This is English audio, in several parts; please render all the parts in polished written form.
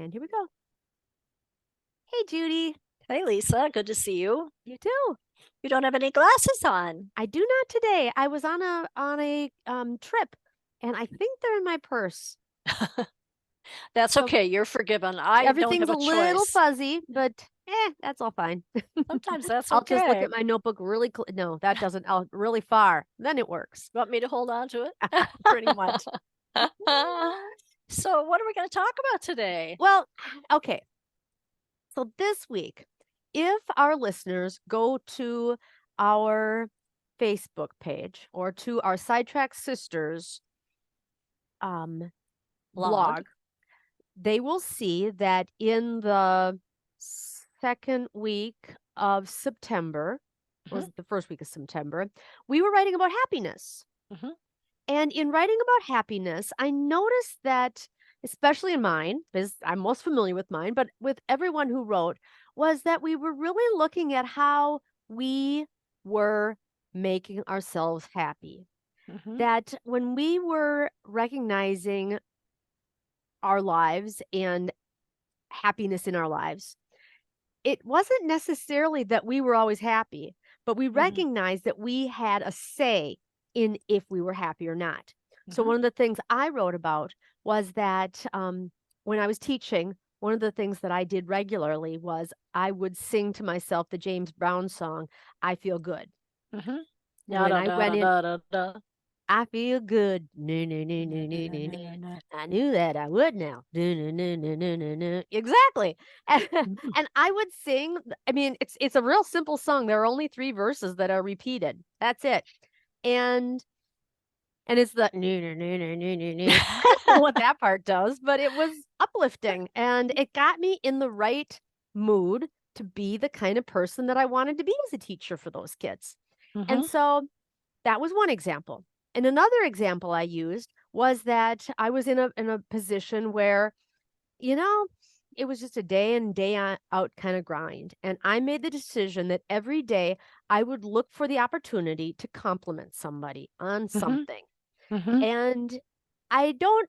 And here we go. Hey, Judy. Hey, Lisa. Good to see you. You too. You don't have any glasses on. I do not today. I was on a trip, and I think they're in my purse. That's So okay. You're forgiven. I don't everything's have a a little choice. fuzzy, but that's all fine. Sometimes that's I'll just look okay. at my notebook really no, that doesn't really far. Then it works. Want me to hold on to it? Pretty much. So, what are we going to talk about today? Well, okay. So this week, if our listeners go to our Facebook page or to our Sidetracked Sisters blog, they will see that in the second week of September, or Mhm, was it the first week of September, we were writing about happiness. mhm, And in writing about happiness, I noticed that, especially in mine, because I'm most familiar with mine, but with everyone who wrote, was that we were really looking at how we were making ourselves happy. mhm, That when we were recognizing our lives and happiness in our lives, it wasn't necessarily that we were always happy, but we mhm, recognized that we had a say in if we were happy or not. So mhm. one of the things I wrote about was that when I was teaching, one of the things that I did regularly was I would sing to myself the James Brown song, I Feel Good. Mhm. And Da when da I da went da in, da da da. I feel good. No, no, no, no, no, no, no. I knew that I would now. No, no, no, no, no, no, no. Exactly. Mhm. And I would sing. I mean, it's a real simple song. There are only 3 verses that are repeated. That's it. And and it's the no, no, no, no, no, no, no. I don't know what that part does, but it was uplifting and it got me in the right mood to be the kind of person that I wanted to be as a teacher for those kids. And Mhm, so that was one example. And another example I used was that I was in a position where, you know, it was just a day in, out kind of grind. And I made the decision that every day I would look for the opportunity to compliment somebody on mhm, something. mhm, And I don't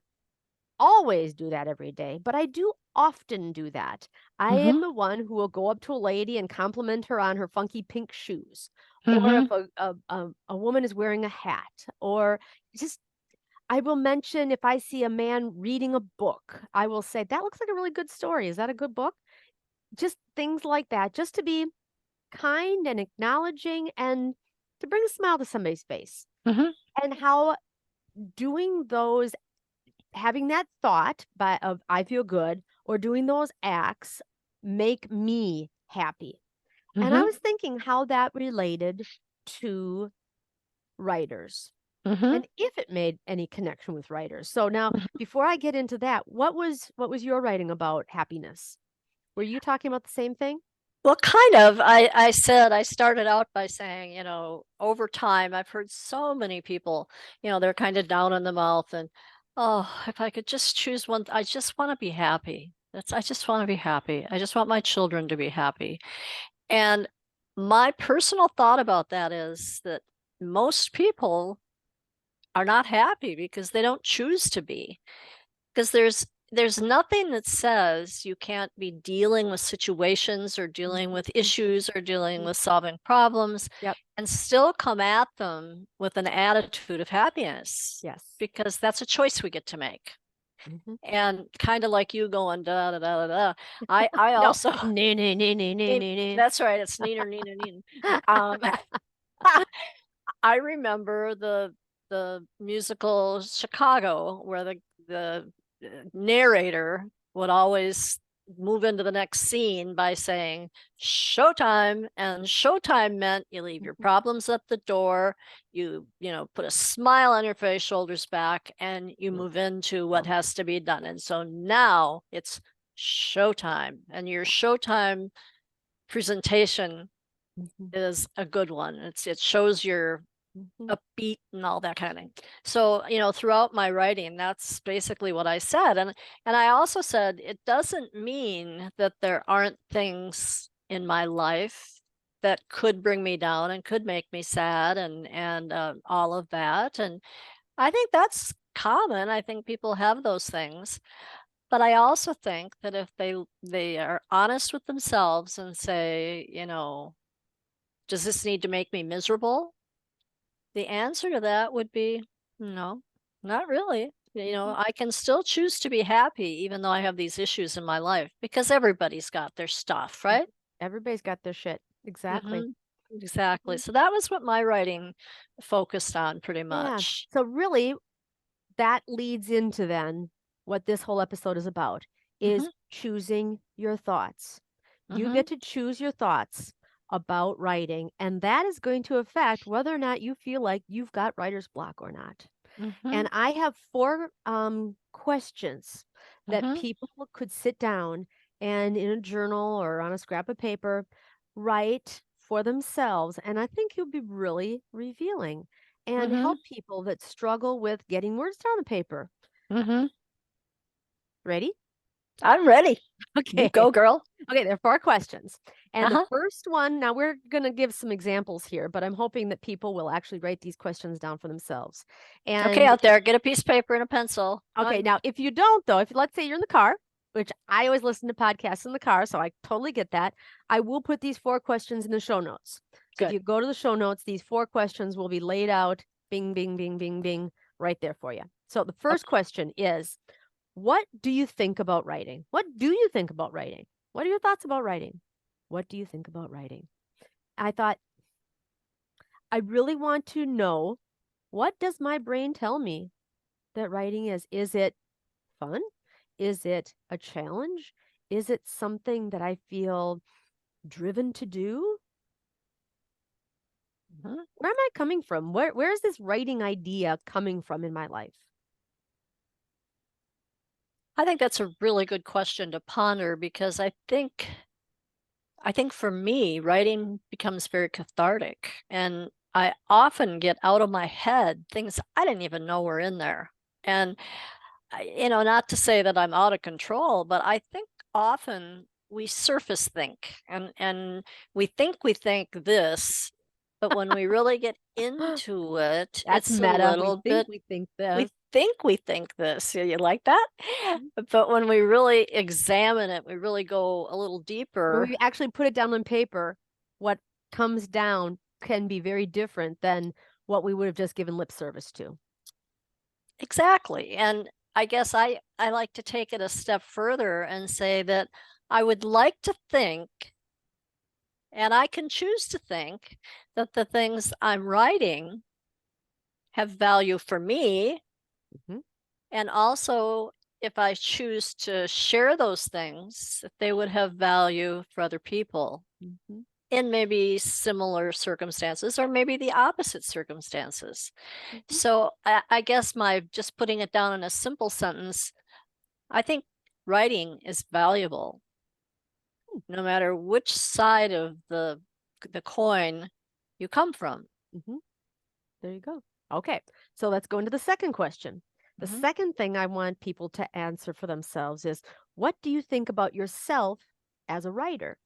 always do that every day, but I do often do that. I am mhm, the one who will go up to a lady and compliment her on her funky pink shoes, or if mhm. a woman is wearing a hat, or just I will mention if I see a man reading a book, I will say, "That looks like a really good story. Is that a good book?" Just things like that, just to be kind and acknowledging and to bring a smile to somebody's face. Mhm. And how doing those having that thought by of I feel good or doing those acts make me happy. And I Mhm. was thinking how that related to writers Mhm. and if it made any connection with writers. So now Mhm. before I get into that, what was your writing about happiness? Were you talking about the same thing? Well, kind of. I said I started out by saying, over time, I've heard so many people, they're kind of down in the mouth and, oh, if I could just choose one, I just want to be happy. I just want to be happy. I just want my children to be happy. And my personal thought about that is that most people are not happy because they don't choose to be. Because there's nothing that says you can't be dealing with situations or dealing with Mhm, issues or dealing mhm. with solving problems Yep. and still come at them with an attitude of happiness, Yes. because that's a choice we get to make. Mhm. And kind of like you going da da da da da, I No. also No, no, no, no, no, no, no. that's right, it's neener neener neen. um I remember the musical Chicago, where the narrator would always move into the next scene by saying showtime, and showtime meant you leave your Mhm. problems at the door, put a smile on your face, shoulders back, and you Yeah. move into what Oh, has to be done. And so now it's showtime, and your showtime presentation mhm, is a good one. It shows your mhm. upbeat and all that kind of thing. So, throughout my writing, that's basically what I said. And I also said it doesn't mean that there aren't things in my life that could bring me down and could make me sad and all of that. And I think that's common. I think people have those things. But I also think that if they are honest with themselves and say, does this need to make me miserable? The answer to that would be no, not really. I can still choose to be happy even though I have these issues in my life, because everybody's got their stuff, right? Everybody's got their shit. Exactly. Exactly. Mhm. So that was what my writing focused on pretty Yeah. much. So really, that leads into then what this whole episode is about is hmm choosing your thoughts. You hmm get to choose your thoughts about writing, and that is going to affect whether or not you feel like you've got writer's block or not. hmm And I have four questions that hmm people could sit down and in a journal or on a scrap of paper write for themselves. And I think you'll be really revealing and hmm help people that struggle with getting words down on paper. hmm Ready? I'm ready. You Okay. go, girl. Okay, there are four questions. And the Uh-huh. first one, now we're going to give some examples here, but I'm hoping that people will actually write these questions down for themselves. Okay, And out there, get a piece of paper and a pencil. okay, Done. now if you don't though, if let's say you're in the car, which I always listen to podcasts in the car, so I totally get that. I will put these four questions in the show notes. So if Good. you go to the show notes, these four questions will be laid out, bing, bing, bing, bing, bing, right there for you. So the first Okay. question is, what do you think about writing? What do you think about writing? What are your thoughts about writing? What do you think about writing? I thought, I really want to know, what does my brain tell me that writing is? Is it fun? Is it a challenge? Is it something that I feel driven to do? Mhm. Where am I coming from? Where is this writing idea coming from in my life? I think that's a really good question to ponder, because I think for me, writing becomes very cathartic, and I often get out of my head things I didn't even know were in there. And not to say that I'm out of control, but I think often we surface think, and we think this, but when we really get into it, That's it's a meta. We little think bit we think we this. we think this. You like that? Mhm. But when we really examine it, we really go a little When deeper. we actually put it down on paper, what comes down can be very different than what we would have just given lip service to. Exactly. And I guess I like to take it a step further and say that I would like to think, and I can choose to think, that the things I'm writing have value for me. hmm And also, if I choose to share those things, that they would have value for other people hmm in maybe similar circumstances or maybe the opposite circumstances. hmm So I guess my just putting it down in a simple sentence, I think writing is valuable no matter which side of the coin you come from. hmm There you go. Okay, so let's go into the second question. The Mhm. second thing I want people to answer for themselves is, what do you think about yourself as a writer?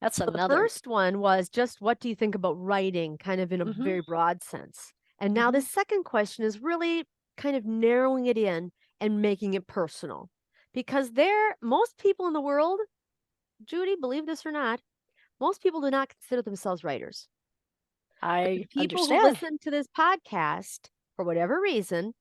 That's So the another. first one was just, what do you think about writing, kind of in a hmm very broad sense. And now the hmm second question is really kind of narrowing it in and making it personal. Because most people in the world, Judy, believe this or not, most people do not consider themselves writers. But the I people who understand. listen to this podcast, for whatever reason,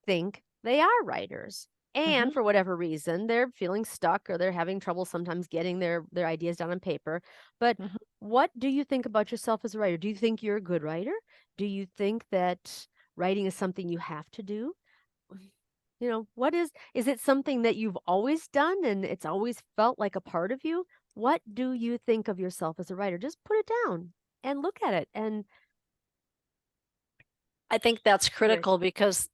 think they are writers. And hmm for whatever reason, they're feeling stuck or they're having trouble sometimes getting their ideas down on paper. But hmm what do you think about yourself as a writer? Do you think you're a good writer? Do you think that writing is something you have to do? What is it something that you've always done and it's always felt like a part of you? What do you think of yourself as a writer? Just put it down and look at it and I think that's hear it. critical, because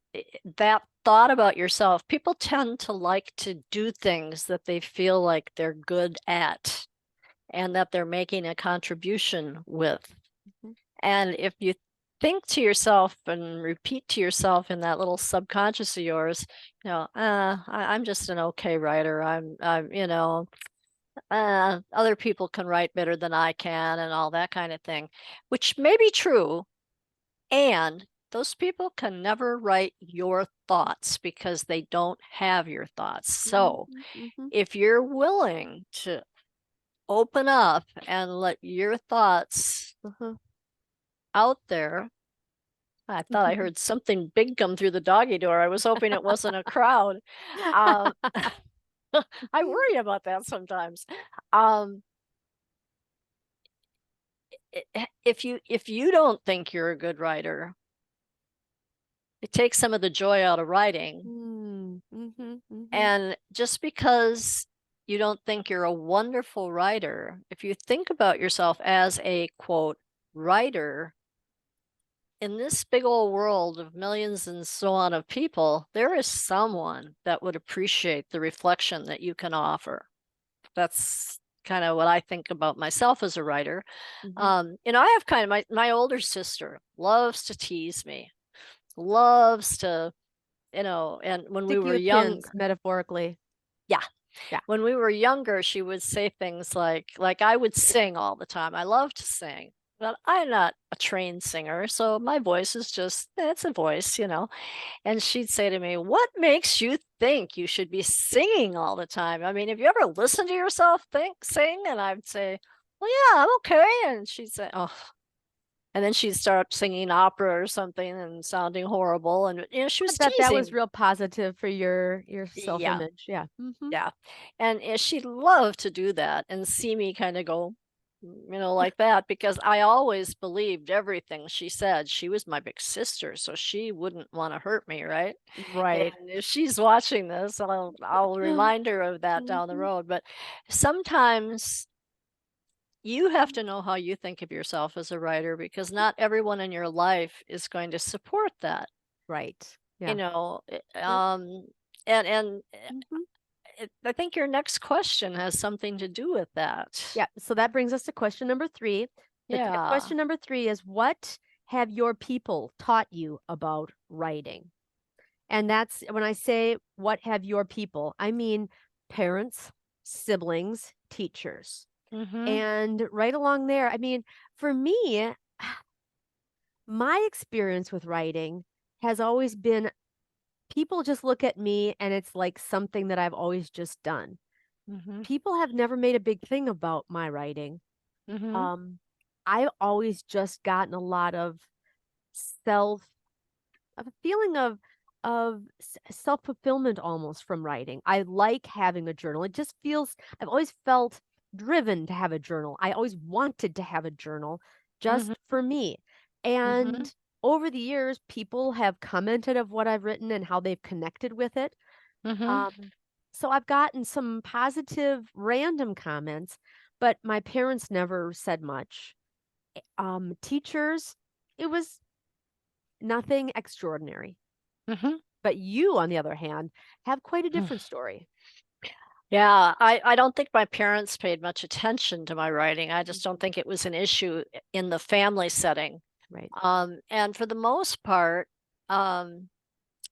that thought about yourself, people tend to like to do things that they feel like they're good at and that they're making a contribution with. Mhm. And if you think to yourself and repeat to yourself in that little subconscious of yours, I'm just an okay writer. Other people can write better than I can, and all that kind of thing, which may be true. And those people can never write your thoughts because they don't have your thoughts. So Mhm. if you're willing to open up and let your thoughts Uh-huh. out there. I thought I heard something big come through the doggy door. I was hoping it wasn't a crowd. Um, I worry about that sometimes. Um, if you don't think you're a good writer, it takes some of the joy out of writing. Mhm. And just because you don't think you're a wonderful writer, if you think about yourself as a quote writer, in this big old world of millions and so on of people, there is someone that would appreciate the reflection that you can offer. That's kind of what I think about myself as a writer. Mhm. I have kind of my older sister loves to tease me, loves to, and when we Stick you were with young, pins, metaphorically. yeah, Yeah. when we were younger, she would say things like I would sing all the time. I love to sing, but I'm not a trained singer, so my voice is just it's a voice. And she'd say to me, "What makes you think you should be singing all the time? I mean, have you ever listened to yourself sing?" And I'd say, "Well, yeah, I'm okay." And she'd say, "Oh." And then she'd start singing opera or something and sounding horrible. And she I was bet that was teasing. real positive for your Yeah. self-image. Yeah. Yeah. And she'd love to do that and see me kind of go, like that, because I always believed everything she said. She was my big sister, so she wouldn't want to hurt me, right? Right. And if she's watching this, I'll remind her of that down the Mhm. road. But sometimes you have to know how you think of yourself as a writer because not everyone in your life is going to support that. Right. You Yeah. know, Yep. and Mhm. I think your next question has something to do with that. Yeah. So that brings us to question number 3. Yeah. Question number 3 is, what have your people taught you about writing? And that's when I say, what have your people, I mean parents, siblings, teachers. Mhm. And right along there, I mean, for me, my experience with writing has always been, people just look at me and it's like something that I've always just done. Mhm. People have never made a big thing about my writing. Mhm. Um, I've always just gotten a lot of self, of a feeling of self-fulfillment almost from writing. I like having a journal. It just feels, I've always felt driven to have a journal. I always wanted to have a journal Mhm. just for me. Mhm. And over the years, people have commented of what I've written and how they've connected with it. Mhm. Um, so I've gotten some positive random comments, but my parents never said much. Teachers, it was nothing extraordinary. Mhm. But you, on the other hand, have quite a different story. Yeah, I don't think my parents paid much attention to my writing. I just don't Mhm. think it was an issue in the family setting. Right. And for the most part, um,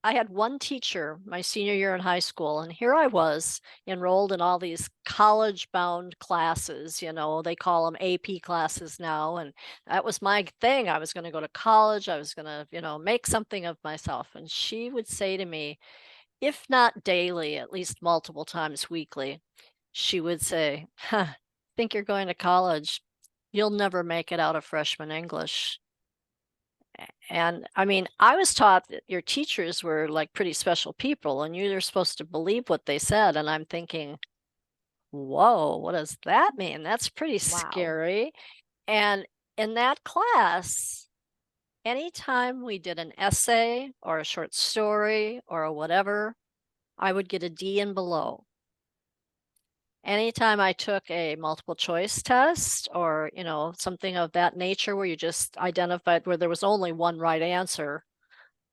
I had one teacher my senior year in high school, and here I was enrolled in all these college bound classes. They call them AP classes now. And that was my thing. I was going to go to college. I was going to, make something of myself. And she would say to me, if not daily, at least multiple times weekly, she would say, huh, think you're going to college. You'll never make it out of freshman English. And I mean, I was taught that your teachers were like pretty special people and you're supposed to believe what they said. And I'm thinking, whoa, what does that mean? That's pretty Wow. scary. And in that class, anytime we did an essay or a short story or a whatever, I would get a D and below. Anytime I took a multiple choice test or, something of that nature where you just identified where there was only one right answer,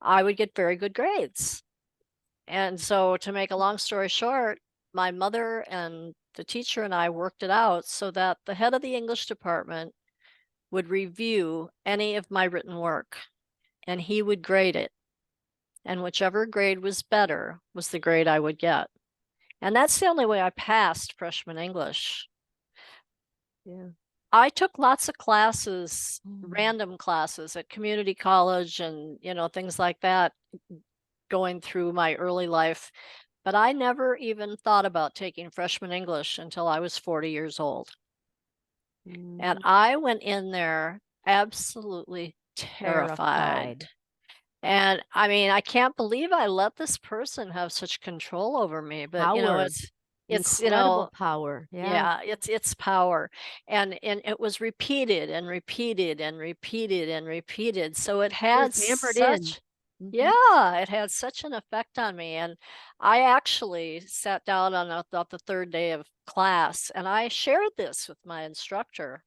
I would get very good grades. And so, to make a long story short, my mother and the teacher and I worked it out so that the head of the English department would review any of my written work and he would grade it. And whichever grade was better was the grade I would get. And that's the only way I passed freshman English. Yeah. I took lots of classes, Mm. random classes at community college and, things like that going through my early life. But I never even thought about taking freshman English until I was 40 years old. And Mhm. I went in there absolutely terrified. Terrified. And I mean, I can't believe I let this person have such control over me. But Power. it's Incredible power. Yeah. yeah, it's power. And it was repeated and repeated and repeated and repeated. So it It had was hammered in. such Mhm. yeah, it had such an effect on me. And I actually sat down on the third day of class and I shared this with my instructor.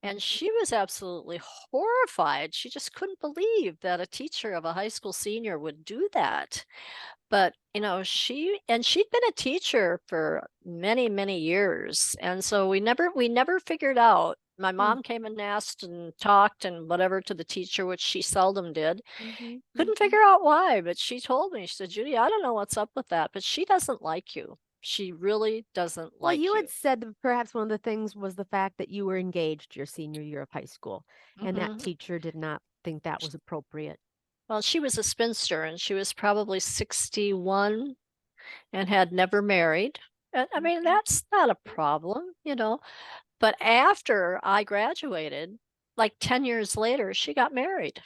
And Mhm. she was absolutely horrified. She just couldn't believe that a teacher of a high school senior would do that. But, she'd been a teacher for many, many years. And so we never figured out. My Mm. mom came and asked and talked and whatever to the teacher, which she seldom did. Mhm. Couldn't Mhm. figure out why, but she told me, she said, Judy, I don't know what's up with that, but she doesn't like you. She really doesn't Well, like you you. had said that perhaps one of the things was the fact that you were engaged your senior year of high school, and that hmm teacher did not think that was appropriate. Well, she was a spinster and she was probably 61 and had never married. And I mean, Mhm. that's not a problem. But after I graduated, like 10 years later, she got married.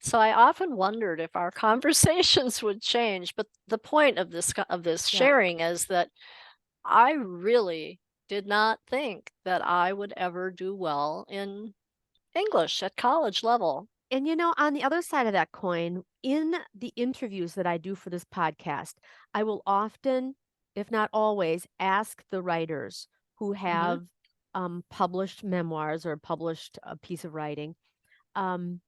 So I often wondered if our conversations would change. But the point of this Yeah. sharing is that I really did not think that I would ever do well in English at college level. And on the other side of that coin, in the interviews that I do for this podcast, I will often, if not always, ask the writers who hmm have published memoirs or published a piece of writing, um,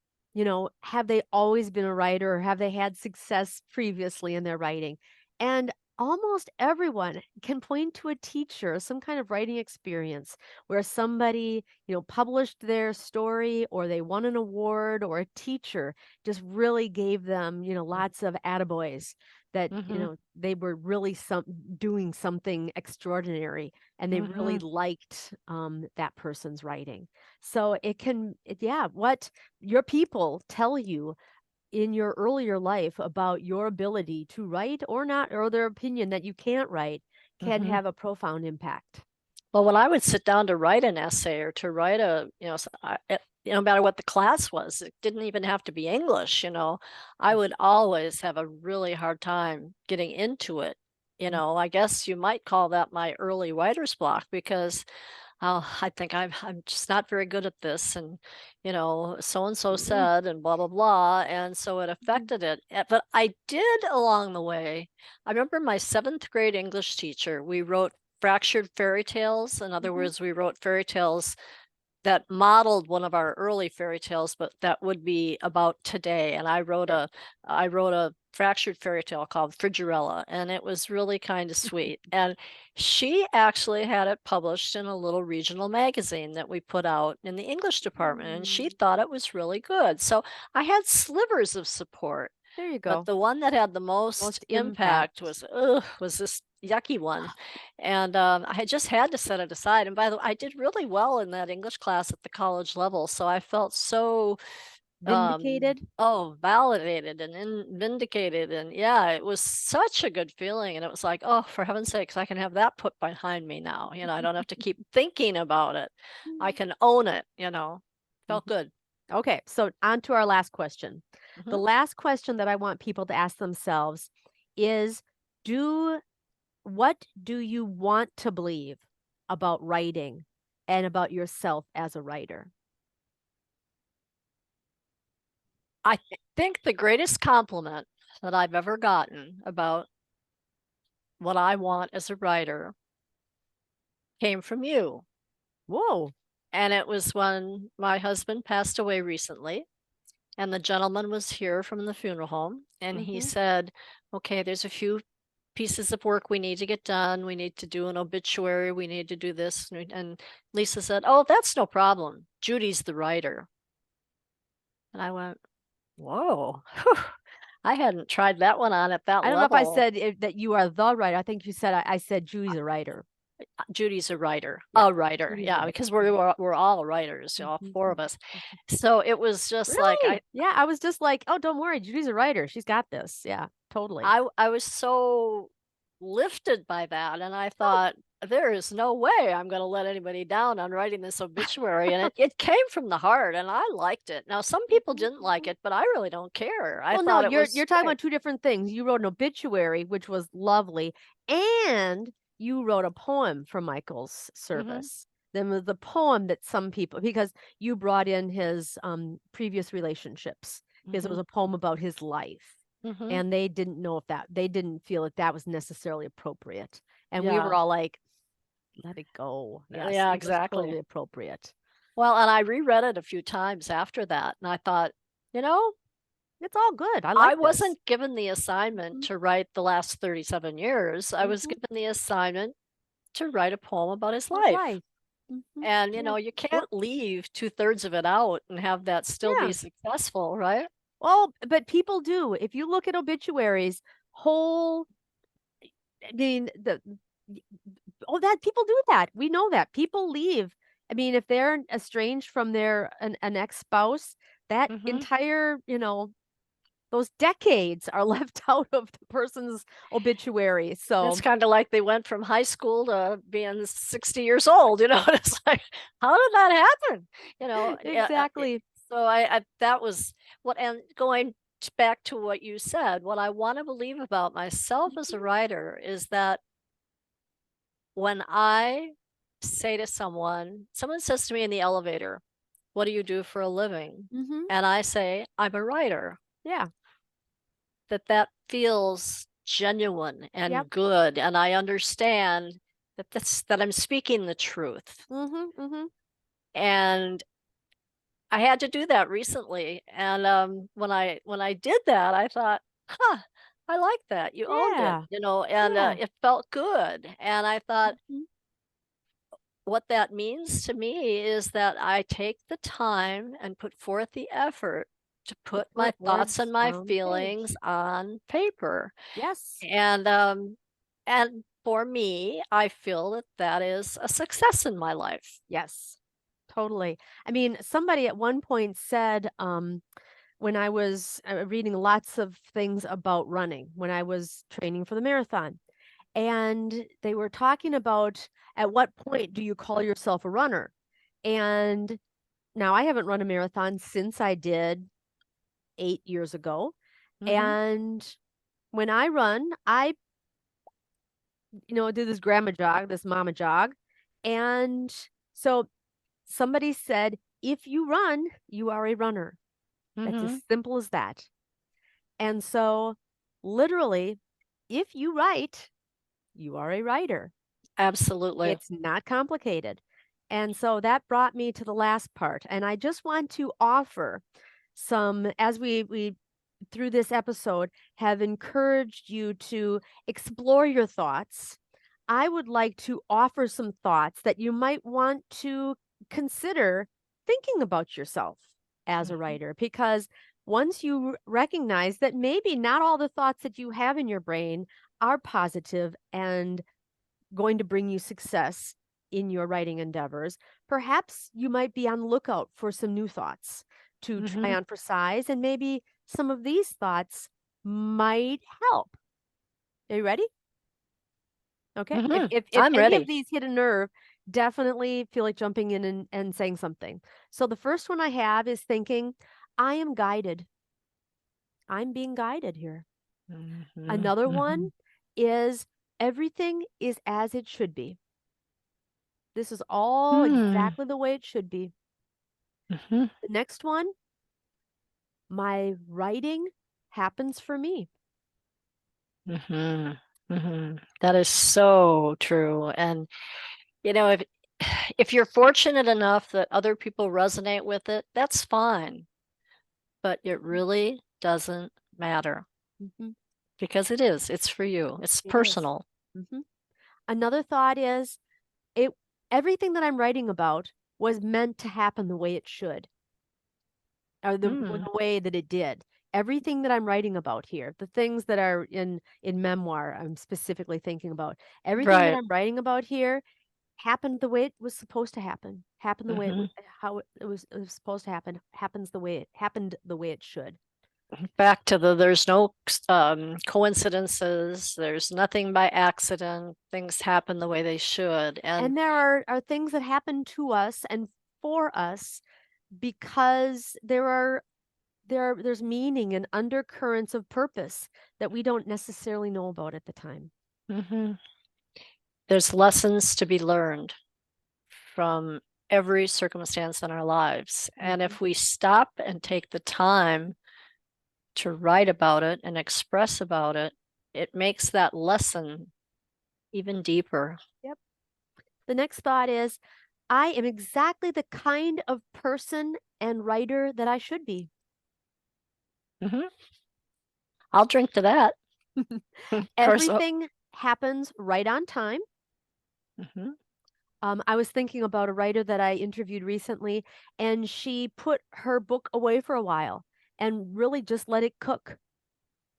have they always been a writer or have they had success previously in their writing? And almost everyone can point to a teacher, some kind of writing experience where somebody, published their story or they won an award or a teacher just really gave them, lots of attaboys that, hmm they were really doing something extraordinary and they really hmm liked that person's writing. So yeah, what your people tell you in your earlier life about your ability to write or not, or their opinion that you can't write, can hmm have a profound impact. Well, when I would sit down to write an essay or to write no matter what the class was, it didn't even have to be English. I would always have a really hard time getting into it. Mm. I guess you might call that my early writer's block because I think I'm just not very good at this, and so and so Mm. said, and blah blah blah, and so it Mhm. affected it. But I did along the way. I remember my seventh grade English teacher. We wrote fractured fairy tales. In other Mhm. words, we wrote fairy tales that modeled one of our early fairy tales, but that would be about today. And Sure. I wrote a fractured fairy tale called Fridgerella, and it was really kind of sweet. And she actually had it published in a little regional magazine that we put out in the English department, and she Mm. thought it was really good. So I had slivers of support, There you but go. the one that had the most Most impact impact. was this yucky one. And I had just had to set it aside. And by the way, I did really well in that English class at the college level. So I felt so, Vindicated. validated and vindicated. And yeah, it was such a good feeling. And it was like, oh, for heaven's sakes, I can have that put behind me now. I don't have to keep thinking about it. I can own it. Felt Mhm. good. Okay, so on to our last question. The hmm last question that I want people to ask themselves is, do what do you want to believe about writing and about yourself as a writer? I think the greatest compliment that I've ever gotten about what I want as a writer came from you. Whoa. And it was when my husband passed away recently, and the gentleman was here from the funeral home, and he Mhm. said, okay, there's a few pieces of work we need to get done. We need to do an obituary. We need to do this. And Lisa said, oh, that's no problem. Judy's the writer. And I went, whoa, I hadn't tried that one on at that I don't know if I level. said that you are the writer. I think you said I said Julie's a writer. Judy's a writer, Yeah, Judy's a yeah, writer. because we're all writers, you know, all Mhm, four mhm, of us. mhm. So it was just like Really? Yeah, I was just like, "Oh, don't worry, Judy's a writer. She's got this." Yeah, totally. I was so lifted by that, and I Oh, thought, there is no way I'm going to let anybody down on writing this obituary, and it came from the heart, and I liked it. Now, some people mhm, didn't like mhm. it, but I really don't care. I Well, no, thought it you're was talking great. about two different things. You wrote an obituary, which was lovely, and you wrote a poem for Michael's Hmm. service. Then was the poem that some people, because you brought in his previous relationships, because it was Hmm. a poem about his life, Hmm. and they didn't know if that they didn't feel that that was necessarily appropriate, and we were Yeah. all like, "Let it go." Yes, Yeah, it was exactly. totally appropriate. Well, and I reread it a few times after that, and I thought, you know, It's all good. I I like this. wasn't given the assignment Mhm, to write the last 37 years. I was mhm. given the assignment to write a poem about his His life. life. Mhm. And, you Yeah. know, you Well, can't leave two-thirds of it out and have that still be yeah. successful, right? Well, but people do. If you look at obituaries, whole, I mean, oh, that people do that. We know that. People leave. I mean, if they're estranged from their an ex-spouse, that Hmm. entire, those decades are left out of the person's obituary. It's So, kind of like they went from high school to being 60 years old, you know, it's like, how did that happen? You know, yeah, exactly. so that was what, and going back to what you said, what I want to believe about myself as a Mhm, writer is that when I say to someone says to me in the elevator, "What do you do for a living?" mhm. And I say, "I'm a writer," Yeah. that feels genuine Yep. and good, and I understand that I'm speaking the truth. Mhm, mhm. And I had to do that recently, and when I did that, I thought, "Huh, I like that. You owned it," Yeah. you know, and Yeah. it felt good. And I thought, Mhm. what that means to me is that I take the time and put forth the effort to To put my put thoughts and words my on the feelings page. on paper. Yes. And for me, I feel that that is a success in my life. Yes. Totally. I mean, somebody at one point said, when I was reading lots of things about running, when I was training for the marathon, and they were talking about at what point do you call yourself a runner? And now I haven't run a marathon since I did 8 years ago. Mhm. And when I run, I, do this grandma jog, this mama jog. And so somebody said, if you run, you are a runner. That's as Mhm. simple as that. And so, literally, if you write, you are a writer. Absolutely. It's not complicated. And so that brought me to the last part. And I just want to offer some, as we through this episode have encouraged you to explore your thoughts. I would like to offer some thoughts that you might want to consider thinking about yourself as a Mhm. writer, because once you recognize that maybe not all the thoughts that you have in your brain are positive and going to bring you success in your writing endeavors, perhaps you might be on the lookout for some new thoughts to try Mhm. on for size, and maybe some of these thoughts might help. Are you ready? Okay. If Mhm. if I'm any of ready. these hit a nerve, definitely feel like jumping in and saying something. So the first one I have is thinking, I am guided. I'm being guided here. Mhm. Another one Mhm. is everything is as it should be. This is all Mm. exactly the way it should be. Mhm. The next one, my writing happens for me. Mhm. Mhm. That is so true. And you know, if you're fortunate enough that other people resonate with it, that's fine. But it Mhm, really doesn't matter mhm. because it's for you. It's It is. personal. Mhm. Another thought is it everything that I'm writing about was meant to happen the way it should, or the Mm. way that it did. everything that I'm writing about here, the things that are in memoir, I'm specifically thinking about, everything that Right. I'm writing about here happened the way it was supposed to happen. Happened the way Hmm. how it was supposed to happen. Happens the way it happened the way it should. Back to there's no coincidences. There's nothing by accident. Things happen the way they should. And And there are things that happen to us and for us because there's meaning and undercurrents of purpose that we don't necessarily know about at the time. mhm, there's lessons to be learned from every circumstance in our lives. And Mhm. if we stop and take the time to write about it and express about it, it makes that lesson even deeper. Yep. The next thought is I am exactly the kind of person and writer that I should be. Hmm. I'll drink to that. Of course. Everything happens right on time. Mhm. I was thinking about a writer that I interviewed recently, and she put her book away for a while and really just let it cook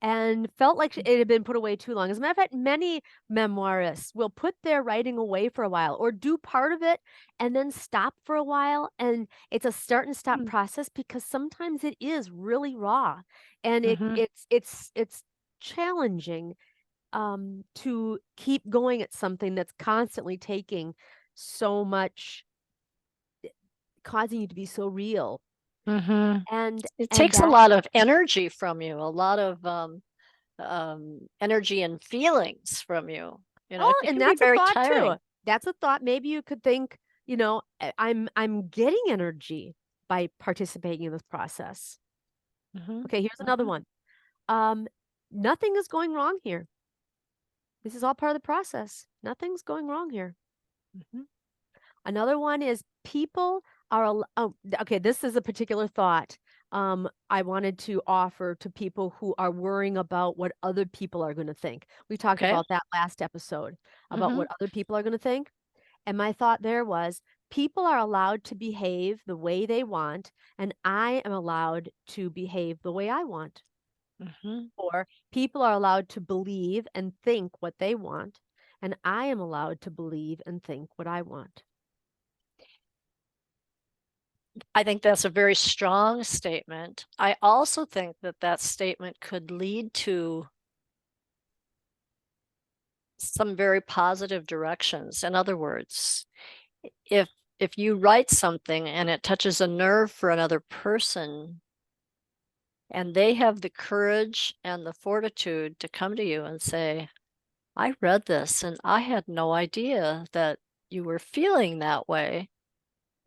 and felt like it had been put away too long. As a matter of fact, many memoirists will put their writing away for a while or do part of it and then stop for a while. And it's a start and stop process because sometimes it is really raw and Mhm. it's challenging to keep going at something that's constantly taking so much, causing you to be so real. Mhm. It And takes a that lot of energy from you, a lot of energy and feelings from you. You know, oh, it and can be that's a very thought too. tiring. That's a thought. Maybe you could think, I'm getting energy by participating in this process. Mhm. Okay, here's another Mhm. one. Um, Nothing is going wrong here. This is all part of the process. Nothing's going wrong here. Mhm. Another one is people are okay, this is a particular thought I wanted to offer to people who are worrying about what other people are going to think. We talked Okay. about that last episode about Mhm. what other people are going to think. And my thought there was people are allowed to behave the way they want, and I am allowed to behave the way I want. Mhm. Or people are allowed to believe and think what they want, and I am allowed to believe and think what I want. I think that's a very strong statement. I also think that that statement could lead to some very positive directions. In other words, if if you write something and it touches a nerve for another person and they have the courage and the fortitude to come to you and say, I read this and I had no idea that you were feeling that way.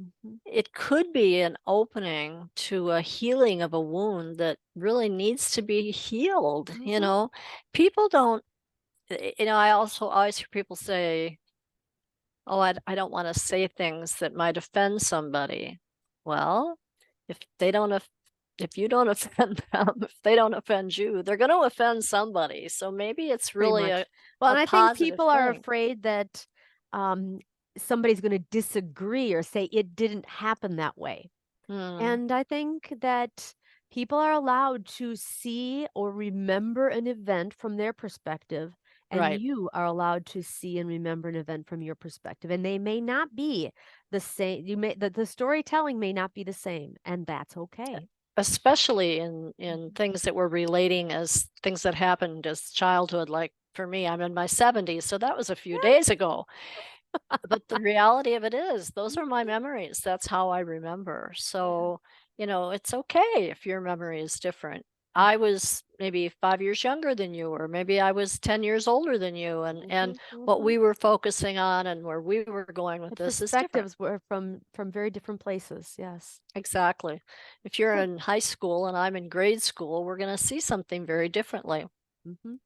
Mhm. It could be an opening to a healing of a wound that really needs to be healed. You Mhm. know, people don't, I also always hear people say, oh, I don't want to say things that might offend somebody. Well, if they don't, if you don't offend them, if they don't offend you, they're going to offend somebody. So maybe it's Pretty really much. Well, a and I think positive people are thing. afraid that um, somebody's going to disagree or say it didn't happen that way. Hmm, And I think that people are allowed to see or remember an event from their perspective, and right. you are allowed to see and remember an event from your perspective. And they may not be the same. The storytelling may not be the same, and that's okay. Especially in Mhm. things that we're relating as things that happened as childhood. Like for me, I'm in my 70s, so that was a few Yeah. days ago. But the reality of it is, those are my Mhm. memories. That's how I remember. Yeah. So, it's okay if your memory is different. Mm. I was maybe 5 years younger than you, or maybe I was 10 years older than you, and Mhm. what Mhm. we were focusing on and where we were going with The this is different. perspectives were from very different places. Yes. Exactly. If you're So, in high school and I'm in grade school, we're going to see something very differently. mhm.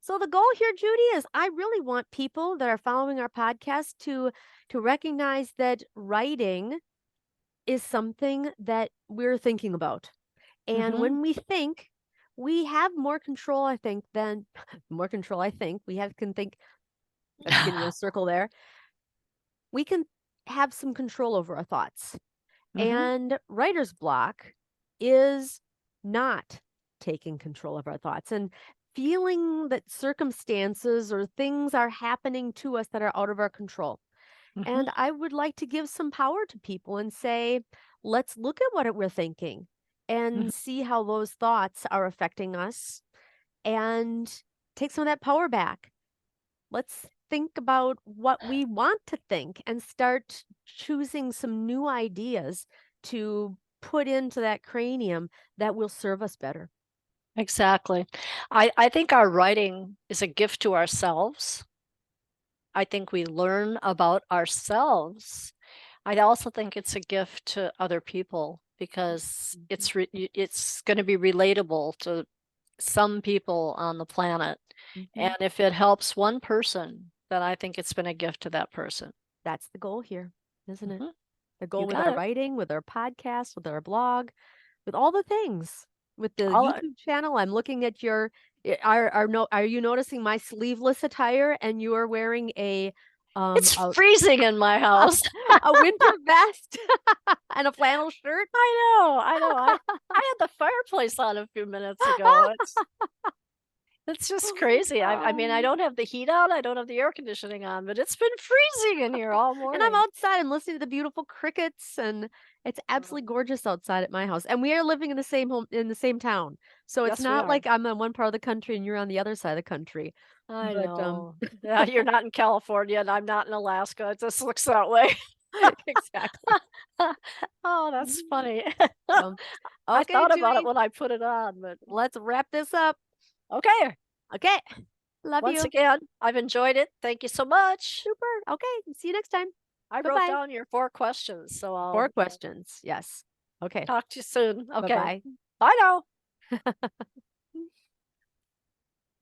So the goal here, Judy, is I really want people that are following our podcast to recognize that writing is something that we're thinking about. And Hmm. when we think, we have more control, I think, than more control, I think. We have can think that's getting in a circle there. We can have some control over our thoughts. Hmm. And writer's block is not taking control of our thoughts and feeling that circumstances or things are happening to us that are out of our control. Mhm. And I would like to give some power to people and say, let's look at what we're thinking Mhm. and see how those thoughts are affecting us and take some of that power back. Let's think about what we want to think and start choosing some new ideas to put into that cranium that will serve us better. Exactly. I think our writing is a gift to ourselves. I think we learn about ourselves. I also think it's a gift to other people because Mhm. it's going to be relatable to some people on the planet. Mhm. And if it helps one person, then I think it's been a gift to that person. That's the goal here, isn't it? Mhm. The You goal with got our it. writing, with our podcast, with our blog, with all the things. With the All YouTube channel, I'm looking at your are you noticing my sleeveless attire and you are wearing a um It's a, freezing in my house. a winter vest and a flannel shirt? I know. I had the fireplace on a few minutes ago. It's just crazy. I mean, I Um, don't have the heat on, I don't have the air conditioning on, but it's been freezing in here all and I'm morning. outside, I'm listening to the beautiful crickets, and it's absolutely Mm. gorgeous outside at my house. And we are living in the same home in the same town. So it's Yes, we not are. like I'm in one part of the country and you're on the other side of the country. I But know. Yeah, you're not in California and I'm not in Alaska. It just looks that way. exactly. Oh, that's funny. So, I okay, thought about it Judy, when I put it on, but let's wrap this up. okay. Okay. Love Once you. again, I've enjoyed it. Thank you so much. Super. Okay. See you next time. I wrote Bye-bye. down your 4 questions, so Four I'll questions. Yes. Okay. talk to you soon. Okay. Bye-bye. Bye now.